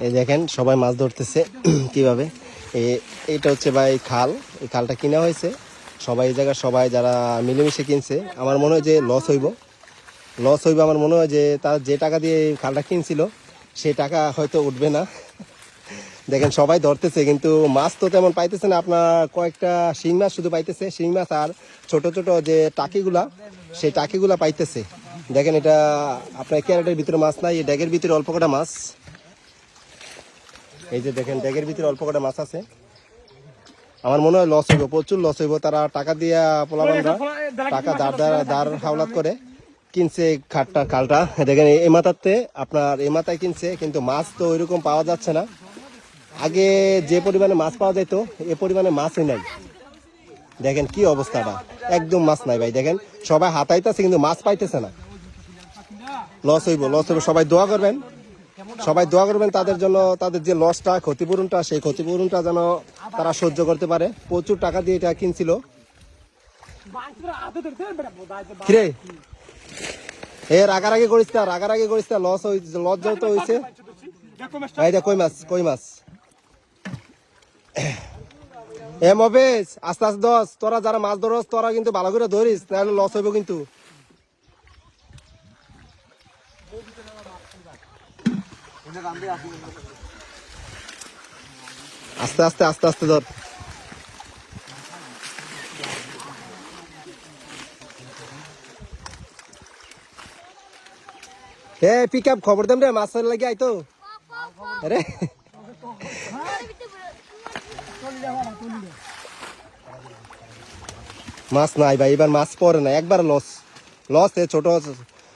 এই দেখেন সবাই মাছ ধরতেছে কিভাবে। এইটা হচ্ছে ভাই খাল, এই খালটা কিনা হয়েছে সবাই, এই জায়গায় সবাই যারা মিলেমিশে কিনছে। আমার মনে হয় যে লস হইব আমার মনে হয় যে তার যে টাকা দিয়ে এই খালটা কিনছিল সেই টাকা হয়তো উঠবে না। দেখেন সবাই ধরতেছে কিন্তু মাছ তো তেমন পাইতেছে না। আপনার কয়েকটা শিং মাছ শুধু পাইতেছে, শিং মাছ আর ছোট ছোট যে টাকিগুলা, সেই টাকিগুলা পাইতেছে। দেখেন এটা আপনার ক্যারেটের ভিতরে মাছ নাই, এই ড্যাগের ভিতরে অল্প কটা মাছ। এই যে দেখেন ড্যাগের ভিতরে অল্প কটা মাছ আছে। আমার মনে হয় লস হইব, প্রচুর লস হইব। তারা টাকা দিয়া পোলাবানরা টাকা দাঁড় হাওলাত করে কিনছে খালটা। দেখেন এই মাথাতে আপনার এই মাথায় কিনছে, কিন্তু মাছ তো ওইরকম পাওয়া যাচ্ছে না। আগে যে পরিমাণে মাছ পাওয়া যেত এ পরিমাণে মাছই নাই। দেখেন কি অবস্থাটা, একদম মাছ নাই ভাই। দেখেন সবাই হাতাইতেছে কিন্তু মাছ পাইতেছে না। লস হইব। সবাই দোয়া করবেন তাদের জন্য, তাদের যে লসটা, ক্ষতিপূরণটা, সেই ক্ষতিপূরণটা যেন তারা সহ্য করতে পারে। প্রচুর টাকা দিয়ে এটা কিনছিল। কিরে রাগারাগি করিস না, লস যেহেতু হয়েছে। এই দেখ কই মাছ। মবেশ আস্তে আস্তে দশ, তোরা যারা মাছ ধরস তোরা কিন্তু ভালো করে ধরিস, তাহলে লস হইব কিন্তু। আস্তে ধর। পিক আপ খবর দেন রে, মাছের লাগে আইতো রে। মাছ নাই ভাই, এবার মাছ পড়ে না, একবার লস। ছোট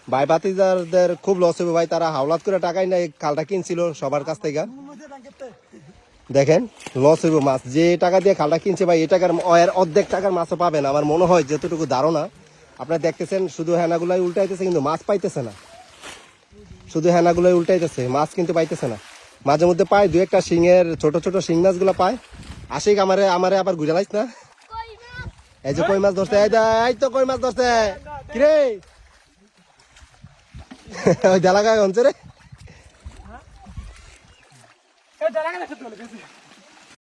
ভাই ভাতিজাদের খুব লস হবে ভাই। তারা হাওলাত করে টাকাই নাই, খালটা কিনছিল সবার কাছ থেকে। দেখেন লস হইব মাছ, যে টাকা দিয়ে খালটা কিনছে ভাই, এই টাকার অর্ধেক টাকার মাছও পাবেন আমার মনে হয়, যতটুকু ধারণা। আপনারা দেখতেছেন শুধু হেনাগুলাই উল্টাইতেছে কিন্তু মাছ পাইতেছে না। মাছ কিন্তু পাইতেছে না। মাঝে মধ্যে পায় দু একটা শিঙের ছোট ছোট শিং মাছগুলো পায়। আশিক আমারে আবার ঘুরে লাইস না। এই যে কই মাছ ধরছে, এই তো কই মাছ ধরছে। কিরে ওই জালাগায় হচ্ছে রে।